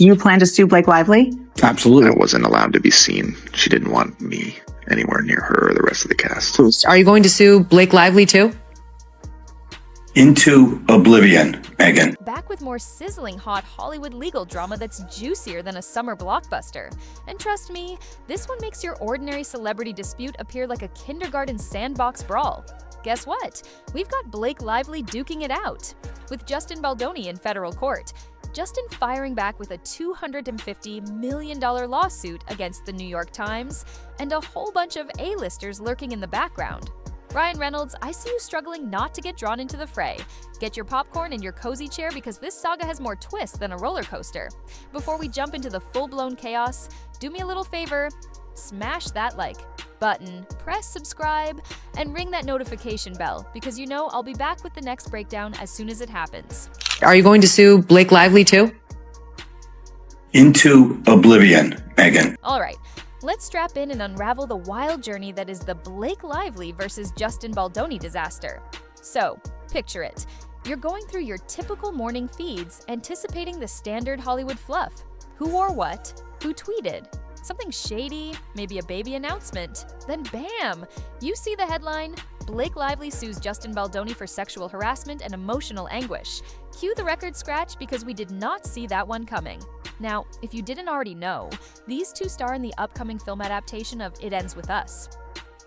You plan to sue Blake Lively? Absolutely. I wasn't allowed to be seen. She didn't want me anywhere near her or the rest of the cast. Are you going to sue Blake Lively too? Into oblivion, Megan. Back with more sizzling hot Hollywood legal drama that's juicier than a summer blockbuster. And trust me, this one makes your ordinary celebrity dispute appear like a kindergarten sandbox brawl. Guess what? We've got Blake Lively duking it out with Justin Baldoni in federal court. Justin firing back with a $250 million lawsuit against the New York Times, and a whole bunch of A-listers lurking in the background. Reynolds, I see you struggling not to get drawn into the fray. Get your popcorn and your cozy chair because this saga has more twists than a roller coaster. Before we jump into the full-blown chaos, do me a little favor, smash that like button, press subscribe, and ring that notification bell because you know I'll be back with the next breakdown as soon as it happens. Are you going to sue Blake Lively too? Into oblivion, Megan. All right, let's strap in and unravel the wild journey that is the Blake Lively versus Justin Baldoni disaster. So, picture it. You're going through your typical morning feeds, anticipating the standard Hollywood fluff. Who wore what? Who tweeted? Something shady, maybe a baby announcement. Then bam! You see the headline, Blake Lively sues Justin Baldoni for sexual harassment and emotional anguish. Cue the record scratch because we did not see that one coming. Now, if you didn't already know, these two star in the upcoming film adaptation of It Ends With Us.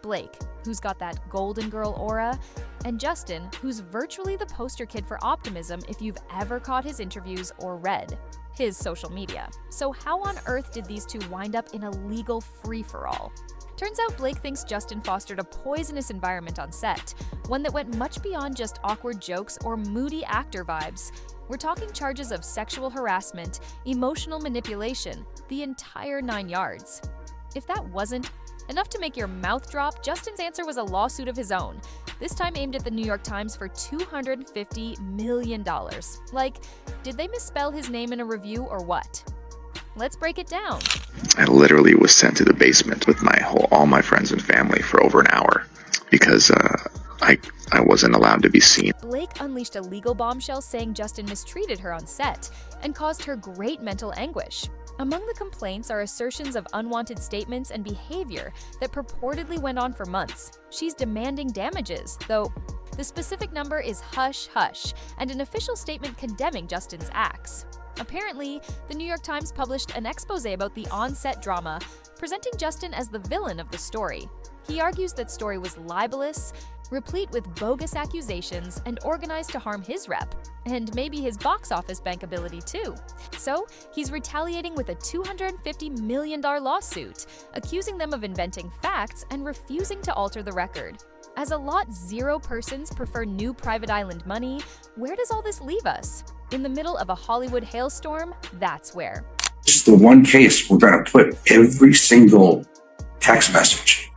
Blake, who's got that golden girl aura, and Justin, who's virtually the poster kid for optimism if you've ever caught his interviews or read his social media. So how on earth did these two wind up in a legal free-for-all? Turns out Blake thinks Justin fostered a poisonous environment on set, one that went much beyond just awkward jokes or moody actor vibes. We're talking charges of sexual harassment, emotional manipulation, the entire 9 yards. If that wasn't enough to make your mouth drop, Justin's answer was a lawsuit of his own, this time aimed at the New York Times for $250 million. Like, did they misspell his name in a review or what? Let's break it down. I literally was sent to the basement with all my friends and family for over an hour because I wasn't allowed to be seen. Blake unleashed a legal bombshell saying Justin mistreated her on set and caused her great mental anguish. Among the complaints are assertions of unwanted statements and behavior that purportedly went on for months. She's demanding damages, though the specific number is hush hush, and an official statement condemning Justin's acts. Apparently, the New York Times published an expose about the on-set drama, presenting Justin as the villain of the story. He argues that story was libelous, replete with bogus accusations, and organized to harm his rep, and maybe his box office bankability too. So, he's retaliating with a $250 million lawsuit, accusing them of inventing facts and refusing to alter the record. As a lot zero persons prefer new private island money, where does all this leave us? In the middle of a Hollywood hailstorm? That's where. This is the one case we're going to put every single text message,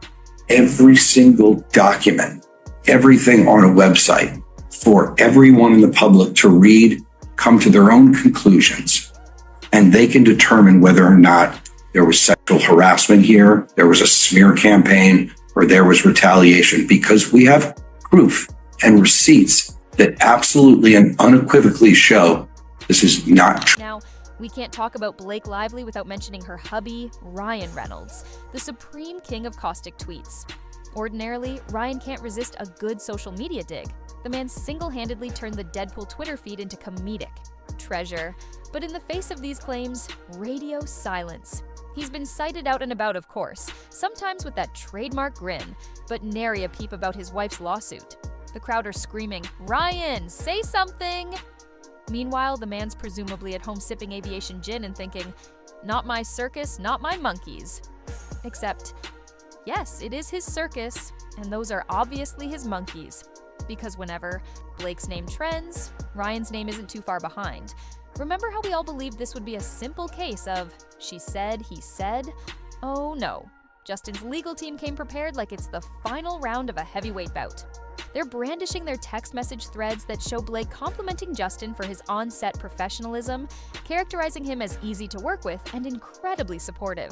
every single document, everything on a website for everyone in the public to read, come to their own conclusions, and they can determine whether or not there was sexual harassment here, there was a smear campaign, or there was retaliation, because we have proof and receipts that absolutely and unequivocally show this is not true. Now, we can't talk about Blake Lively without mentioning her hubby, Reynolds, the supreme king of caustic tweets. Ordinarily, Ryan can't resist a good social media dig. The man single-handedly turned the Deadpool Twitter feed into comedic treasure. But in the face of these claims, radio silence. He's been cited out and about, of course, sometimes with that trademark grin, but nary a peep about his wife's lawsuit. The crowd are screaming, "Ryan, say something!" Meanwhile, the man's presumably at home sipping aviation gin and thinking, "Not my circus, not my monkeys." Except, yes, it is his circus, and those are obviously his monkeys. Because whenever Blake's name trends, Ryan's name isn't too far behind. Remember how we all believed this would be a simple case of she said, he said? Oh no. Justin's legal team came prepared like it's the final round of a heavyweight bout. They're brandishing their text message threads that show Blake complimenting Justin for his on-set professionalism, characterizing him as easy to work with and incredibly supportive.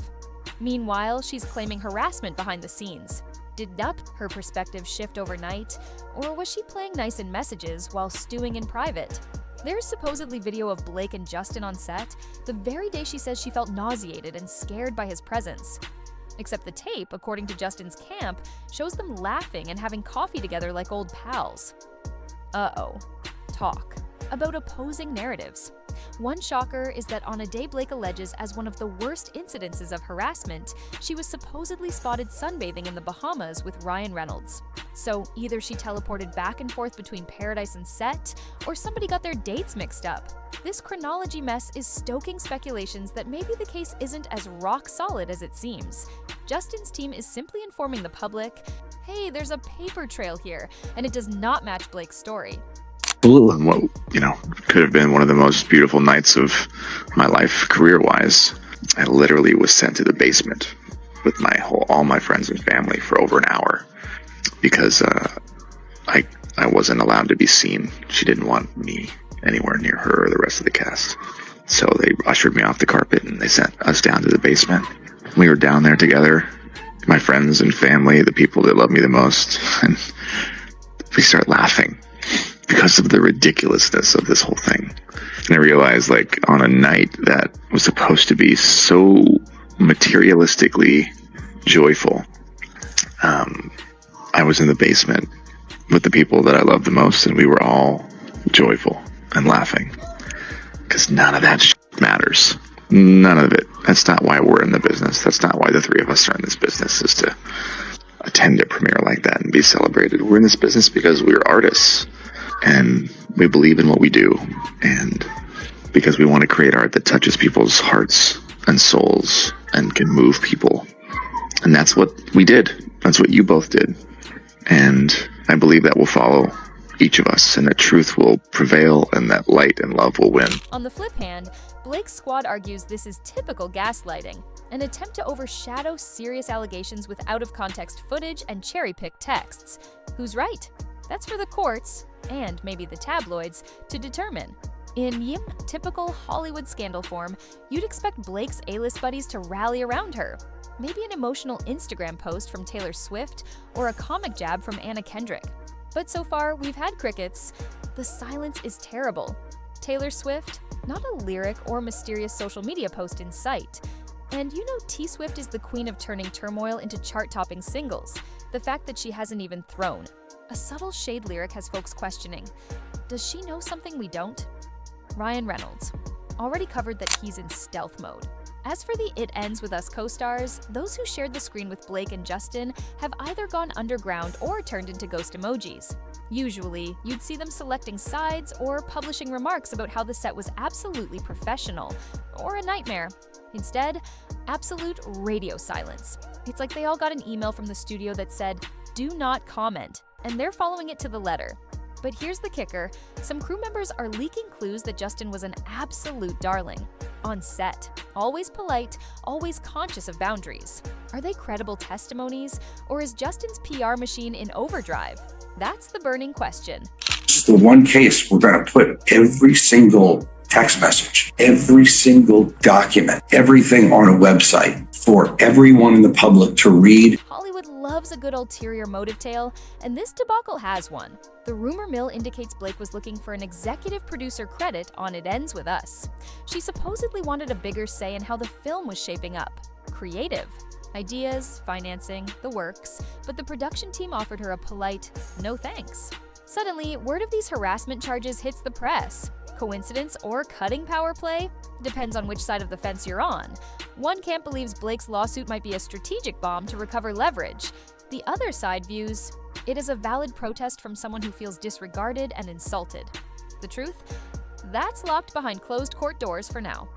Meanwhile, she's claiming harassment behind the scenes. Did her perspective shift overnight, or was she playing nice in messages while stewing in private? There's supposedly video of Blake and Justin on set the very day she says she felt nauseated and scared by his presence. Except the tape, according to Justin's camp, shows them laughing and having coffee together like old pals. Uh-oh. Talk about opposing narratives. One shocker is that on a day Blake alleges as one of the worst incidences of harassment, she was supposedly spotted sunbathing in the Bahamas with Reynolds. So either she teleported back and forth between Paradise and set, or somebody got their dates mixed up. This chronology mess is stoking speculations that maybe the case isn't as rock solid as it seems. Justin's team is simply informing the public, hey, there's a paper trail here, and it does not match Blake's story. And what, could have been one of the most beautiful nights of my life career-wise, I literally was sent to the basement with all my friends and family for over an hour because I wasn't allowed to be seen. She didn't want me anywhere near her or the rest of the cast. So they ushered me off the carpet and they sent us down to the basement. We were down there together, my friends and family, the people that love me the most, and we start laughing because of the ridiculousness of this whole thing. And I realized, on a night that was supposed to be so materialistically joyful, I was in the basement with the people that I love the most, and we were all joyful and laughing. Because none of that matters. None of it. That's not why we're in the business. That's not why the three of us are in this business, is to attend a premiere like that and be celebrated. We're in this business because we're artists. And we believe in what we do, and because we want to create art that touches people's hearts and souls and can move people. And that's what we did. That's what you both did. And I believe that will follow each of us, and that truth will prevail, and that light and love will win. On the flip hand, Blake's squad argues this is typical gaslighting, an attempt to overshadow serious allegations with out-of-context footage and cherry-picked texts. Who's right? That's for the courts, and maybe the tabloids, to determine. In typical Hollywood scandal form, you'd expect Blake's A-list buddies to rally around her. Maybe an emotional Instagram post from Taylor Swift, or a comic jab from Anna Kendrick. But so far, we've had crickets. The silence is terrible. Taylor Swift, not a lyric or mysterious social media post in sight. And T-Swift is the queen of turning turmoil into chart-topping singles. The fact that she hasn't even thrown. A subtle shade lyric has folks questioning, does she know something we don't? Reynolds, already covered that he's in stealth mode. As for the It Ends With Us co-stars, those who shared the screen with Blake and Justin have either gone underground or turned into ghost emojis. Usually, you'd see them selecting sides or publishing remarks about how the set was absolutely professional, or a nightmare. Instead, absolute radio silence. It's like they all got an email from the studio that said, do not comment, and they're following it to the letter. But here's the kicker, some crew members are leaking clues that Justin was an absolute darling. On set, always polite, always conscious of boundaries. Are they credible testimonies, or is Justin's PR machine in overdrive? That's the burning question. This is the one case we're going to put every single text message, every single document, everything on a website for everyone in the public to read. Hollywood loves a good ulterior motive tale, and this debacle has one. The rumor mill indicates Blake was looking for an executive producer credit on It Ends With Us. She supposedly wanted a bigger say in how the film was shaping up. Creative. Ideas, financing, the works, but the production team offered her a polite, no thanks. Suddenly, word of these harassment charges hits the press. Coincidence or cutting power play? Depends on which side of the fence you're on. One camp believes Blake's lawsuit might be a strategic bomb to recover leverage. The other side views it as a valid protest from someone who feels disregarded and insulted. The truth? That's locked behind closed court doors for now.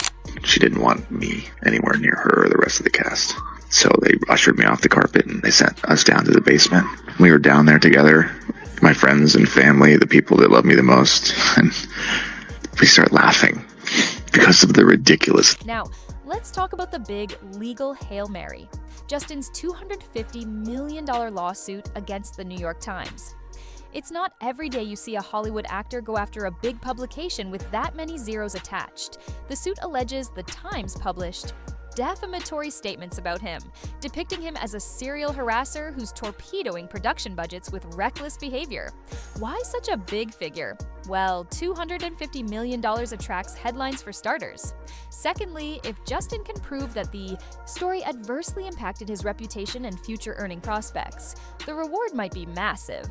She didn't want me anywhere near her or the rest of the cast. So they ushered me off the carpet and they sent us down to the basement. We were down there together, my friends and family, the people that love me the most, and we start laughing because of the ridiculous. Now, let's talk about the big legal Hail Mary. Justin's $250 million lawsuit against the New York Times. It's not every day you see a Hollywood actor go after a big publication with that many zeros attached. The suit alleges the Times published defamatory statements about him, depicting him as a serial harasser who's torpedoing production budgets with reckless behavior. Why such a big figure? Well, $250 million attracts headlines for starters. Secondly, if Justin can prove that the story adversely impacted his reputation and future earning prospects, the reward might be massive.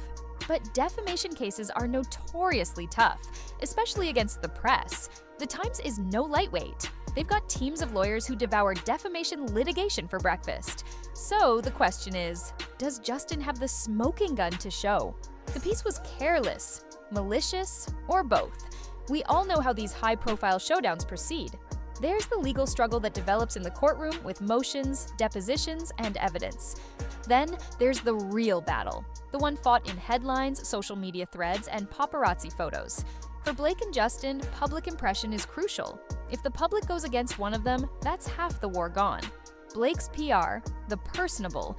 But defamation cases are notoriously tough, especially against the press. The Times is no lightweight. They've got teams of lawyers who devour defamation litigation for breakfast. So the question is, does Justin have the smoking gun to show? The piece was careless, malicious, or both. We all know how these high-profile showdowns proceed. There's the legal struggle that develops in the courtroom with motions, depositions, and evidence. Then there's the real battle, the one fought in headlines, social media threads, and paparazzi photos. For Blake and Justin, public impression is crucial. If the public goes against one of them, that's half the war gone. Blake's PR, the personable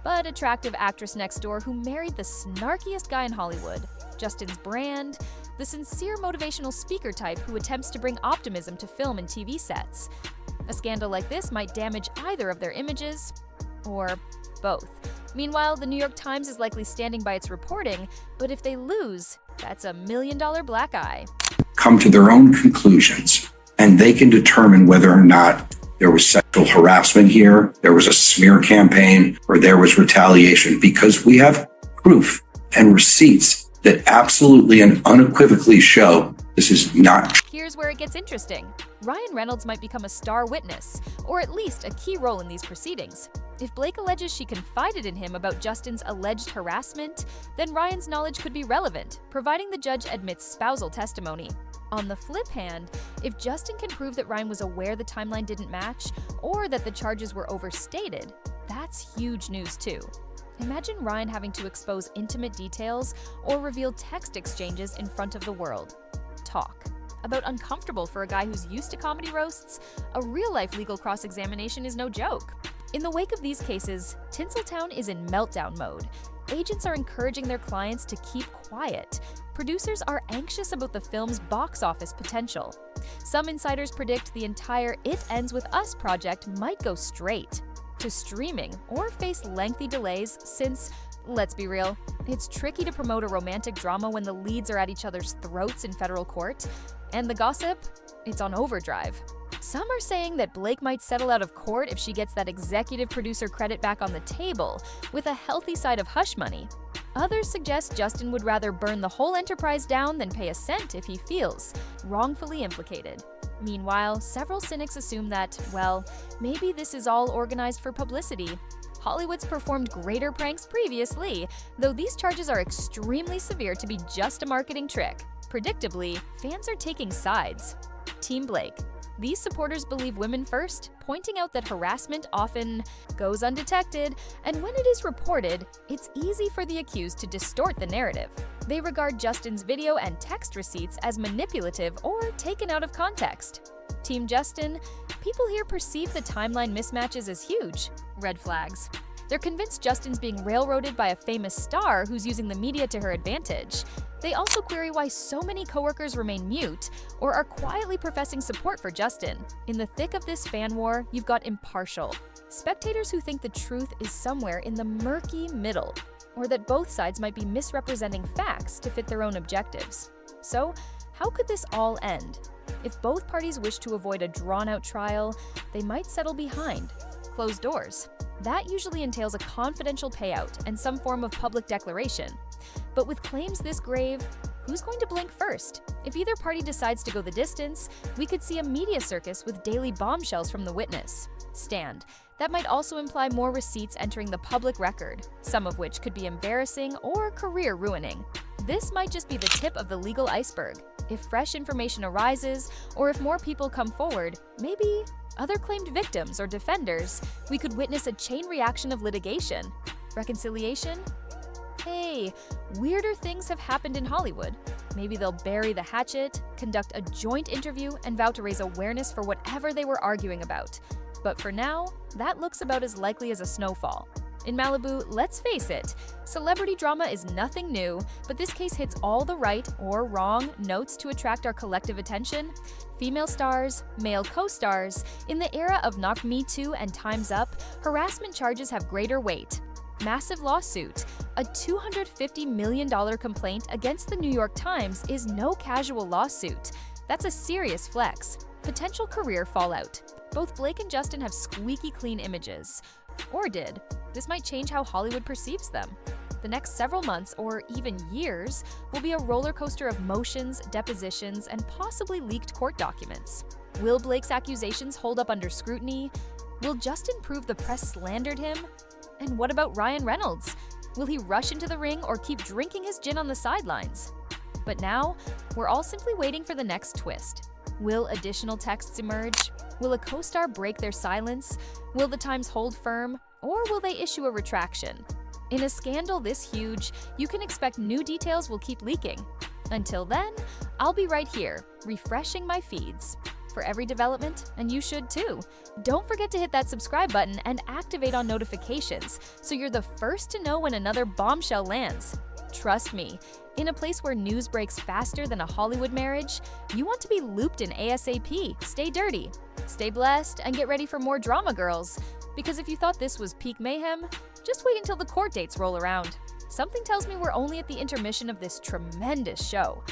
but attractive actress next door who married the snarkiest guy in Hollywood. Justin's brand, the sincere motivational speaker type who attempts to bring optimism to film and TV sets. A scandal like this might damage either of their images, or both. Meanwhile, the New York Times is likely standing by its reporting, but if they lose, that's $1 million black eye. Come to their own conclusions, and they can determine whether or not there was sexual harassment here, there was a smear campaign, or there was retaliation, because we have proof and receipts that absolutely and unequivocally show this is not. Here's where it gets interesting. Ryan Reynolds might become a star witness, or at least a key role in these proceedings. If Blake alleges she confided in him about Justin's alleged harassment, then Ryan's knowledge could be relevant, providing the judge admits spousal testimony. On the flip hand, if Justin can prove that Ryan was aware the timeline didn't match, or that the charges were overstated, that's huge news too. Imagine Ryan having to expose intimate details or reveal text exchanges in front of the world. Talk about uncomfortable for a guy who's used to comedy roasts. A real-life legal cross-examination is no joke. In the wake of these cases, Tinseltown is in meltdown mode. Agents are encouraging their clients to keep quiet. Producers are anxious about the film's box office potential. Some insiders predict the entire It Ends With Us project might go straight to streaming or face lengthy delays since, let's be real, it's tricky to promote a romantic drama when the leads are at each other's throats in federal court. And the gossip? It's on overdrive. Some are saying that Blake might settle out of court if she gets that executive producer credit back on the table, with a healthy side of hush money. Others suggest Justin would rather burn the whole enterprise down than pay a cent if he feels wrongfully implicated. Meanwhile, several cynics assume that, well, maybe this is all organized for publicity. Hollywood's performed greater pranks previously, though these charges are extremely severe to be just a marketing trick. Predictably, fans are taking sides. Team Blake. These supporters believe women first, pointing out that harassment often goes undetected, and when it is reported, it's easy for the accused to distort the narrative. They regard Justin's video and text receipts as manipulative or taken out of context. Team Justin, people here perceive the timeline mismatches as huge red flags. They're convinced Justin's being railroaded by a famous star who's using the media to her advantage. They also query why so many coworkers remain mute or are quietly professing support for Justin. In the thick of this fan war, you've got impartial spectators who think the truth is somewhere in the murky middle, or that both sides might be misrepresenting facts to fit their own objectives. So, how could this all end? If both parties wish to avoid a drawn-out trial, they might settle behind closed doors. That usually entails a confidential payout and some form of public declaration. But with claims this grave, who's going to blink first? If either party decides to go the distance, we could see a media circus with daily bombshells from the witness stand. That might also imply more receipts entering the public record, some of which could be embarrassing or career-ruining. This might just be the tip of the legal iceberg. If fresh information arises, or if more people come forward, maybe other claimed victims or defenders, we could witness a chain reaction of litigation. Reconciliation? Hey, weirder things have happened in Hollywood. Maybe they'll bury the hatchet, conduct a joint interview, and vow to raise awareness for whatever they were arguing about. But for now, that looks about as likely as a snowfall. In Malibu, let's face it, celebrity drama is nothing new, but this case hits all the right or wrong notes to attract our collective attention. Female stars, male co-stars, in the era of Knock Me Too and Time's Up, harassment charges have greater weight. Massive lawsuit. A $250 million complaint against the New York Times is no casual lawsuit. That's a serious flex. Potential career fallout. Both Blake and Justin have squeaky clean images. Or did. This might change how Hollywood perceives them. The next several months, or even years, will be a roller coaster of motions, depositions, and possibly leaked court documents. Will Blake's accusations hold up under scrutiny? Will Justin prove the press slandered him? And what about Ryan Reynolds? Will he rush into the ring or keep drinking his gin on the sidelines? But now, we're all simply waiting for the next twist. Will additional texts emerge? Will a co-star break their silence? Will the Times hold firm? Or will they issue a retraction? In a scandal this huge, you can expect new details will keep leaking. Until then, I'll be right here, refreshing my feeds. For every development, and you should too. Don't forget to hit that subscribe button and activate on notifications so you're the first to know when another bombshell lands. Trust me, in a place where news breaks faster than a Hollywood marriage, you want to be looped in ASAP. Stay dirty, stay blessed, and get ready for more drama, girls. Because if you thought this was peak mayhem, just wait until the court dates roll around. Something tells me we're only at the intermission of this tremendous show.